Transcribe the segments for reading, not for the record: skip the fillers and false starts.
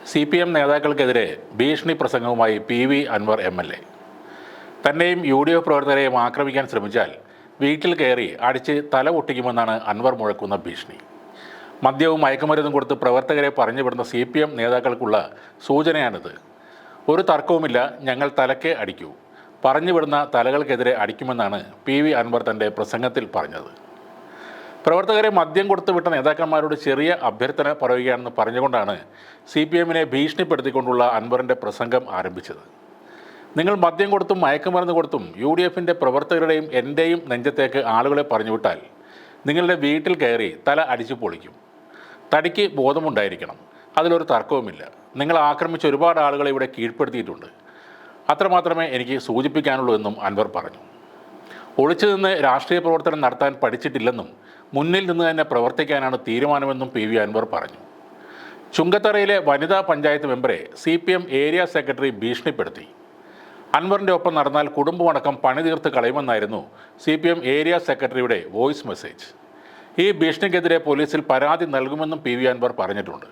CPM നേതാക്കൾക്കെതിരെ ഭീഷണി പ്രസംഗവുമായി PV Anwar MLA. തന്നെയും UDF പ്രവർത്തകരെയും ആക്രമിക്കാൻ ശ്രമിച്ചാൽ വീട്ടിൽ കയറി അടിച്ച് തല പൊട്ടിക്കുമെന്നാണ് അൻവർ മുഴക്കുന്ന ഭീഷണി. മദ്യവും മയക്കുമരുന്നും കൊടുത്ത് പ്രവർത്തകരെ പറഞ്ഞുവിടുന്ന CPM നേതാക്കൾക്കുള്ള സൂചനയാണിത്. ഒരു തർക്കവുമില്ല, ഞങ്ങൾ തലക്കെ അടിക്കൂ, പറഞ്ഞുവിടുന്ന തലകൾക്കെതിരെ അടിക്കുമെന്നാണ് PV അൻവർ തൻ്റെ പ്രസംഗത്തിൽ പറഞ്ഞത്. പ്രവർത്തകരെ മദ്യം കൊടുത്തു വിട്ട നേതാക്കന്മാരോട് ചെറിയ അഭ്യർത്ഥന പറയുകയാണെന്ന് പറഞ്ഞുകൊണ്ടാണ് CPM-നെ ഭീഷണിപ്പെടുത്തിക്കൊണ്ടുള്ള അൻവറിൻ്റെ പ്രസംഗം ആരംഭിച്ചത്. നിങ്ങൾ മദ്യം കൊടുത്തും മയക്കുമരുന്ന് കൊടുത്തും UDF-ൻ്റെ പ്രവർത്തകരുടെയും എൻ്റെയും നെഞ്ചത്തേക്ക് ആളുകളെ പറഞ്ഞുവിട്ടാൽ നിങ്ങളുടെ വീട്ടിൽ കയറി തല അടിച്ചു പൊളിക്കും. തടിക്ക് ബോധമുണ്ടായിരിക്കണം, അതിലൊരു തർക്കവുമില്ല. നിങ്ങൾ ആക്രമിച്ച ഒരുപാട് ആളുകളെ ഇവിടെ കീഴ്പ്പെടുത്തിയിട്ടുണ്ട്. അത്രമാത്രമേ എനിക്ക് സൂചിപ്പിക്കാനുള്ളൂ എന്നും അൻവർ പറഞ്ഞു. ഒളിച്ചു നിന്ന് രാഷ്ട്രീയ പ്രവർത്തനം നടത്താൻ പഠിച്ചിട്ടില്ലെന്നും മുന്നിൽ നിന്ന് തന്നെ പ്രവർത്തിക്കാനാണ് തീരുമാനമെന്നും PV അൻവർ പറഞ്ഞു. ചുങ്കത്തറയിലെ വനിതാ പഞ്ചായത്ത് മെമ്പറെ CPM ഏരിയ സെക്രട്ടറി ഭീഷണിപ്പെടുത്തി. അൻവറിൻ്റെ ഒപ്പം നടന്നാൽ കുടുംബമടക്കം പണി തീർത്ത് കളയുമെന്നായിരുന്നു CPM ഏരിയ സെക്രട്ടറിയുടെ വോയിസ് മെസ്സേജ്. ഈ ഭീഷണിക്കെതിരെ പോലീസിൽ പരാതി നൽകുമെന്നും PV അൻവർ പറഞ്ഞിട്ടുണ്ട്.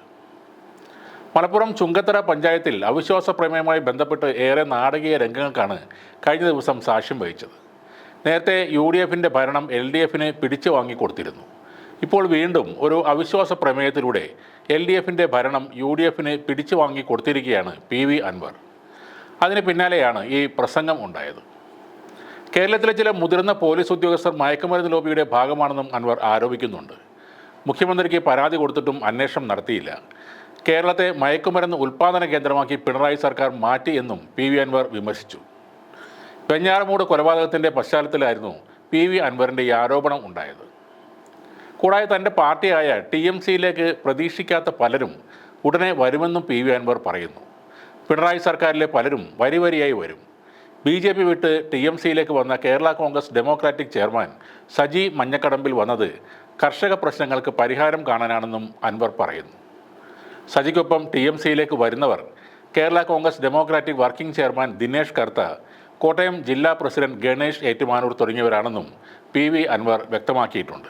മലപ്പുറം ചുങ്കത്തറ പഞ്ചായത്തിൽ അവിശ്വാസ പ്രമേയവുമായി ബന്ധപ്പെട്ട് ഏറെ നാടകീയ രംഗങ്ങൾക്കാണ് കഴിഞ്ഞ ദിവസം സാക്ഷ്യം വഹിച്ചത്. നേരത്തെ UDF-ൻ്റെ ഭരണം LDF-ന് പിടിച്ചു വാങ്ങിക്കൊടുത്തിരുന്നു. ഇപ്പോൾ വീണ്ടും ഒരു അവിശ്വാസ പ്രമേയത്തിലൂടെ LDF-ൻ്റെ ഭരണം UDF-ന് പിടിച്ചു വാങ്ങിക്കൊടുത്തിരിക്കുകയാണ് PV അൻവർ. അതിന് പിന്നാലെയാണ് ഈ പ്രസംഗം ഉണ്ടായത്. കേരളത്തിലെ ചില മുതിർന്ന പോലീസ് ഉദ്യോഗസ്ഥർ മയക്കുമരുന്ന് ലോബിയുടെ ഭാഗമാണെന്നും അൻവർ ആരോപിക്കുന്നുണ്ട്. മുഖ്യമന്ത്രിക്ക് പരാതി കൊടുത്തിട്ടും അന്വേഷണം നടത്തിയില്ല. കേരളത്തെ മയക്കുമരുന്ന് ഉൽപ്പാദന കേന്ദ്രമാക്കി പിണറായി സർക്കാർ മാറ്റി എന്നും PV അൻവർ വിമർശിച്ചു. വെഞ്ഞാറമൂട് കൊലപാതകത്തിൻ്റെ പശ്ചാത്തലത്തിലായിരുന്നു PV അൻവറിൻ്റെ ഈ ആരോപണം ഉണ്ടായത്. കൂടാതെ തൻ്റെ പാർട്ടിയായ TMC-യിലേക്ക് പ്രതീക്ഷിക്കാത്ത പലരും ഉടനെ വരുമെന്നും PV അൻവർ പറയുന്നു. പിണറായി സർക്കാരിലെ പലരും വരിവരിയായി വരും. BJP വിട്ട് TMC-യിലേക്ക് വന്ന കേരള കോൺഗ്രസ് ഡെമോക്രാറ്റിക് ചെയർമാൻ സജി മഞ്ഞക്കടമ്പിൽ വന്നത് കർഷക പ്രശ്നങ്ങൾക്ക് പരിഹാരം കാണാനാണെന്നും അൻവർ പറയുന്നു. സജിക്കൊപ്പം TMC-യിലേക്ക് വരുന്നവർ Kerala Congress democratic working chairman Dinesh Kartha, Kottayam ജില്ലാ പ്രസിഡന്റ് ഗണേഷ് ഏറ്റുമാനൂർ തുടങ്ങിയവരാണെന്നും PV അൻവർ വ്യക്തമാക്കിയിട്ടുണ്ട്.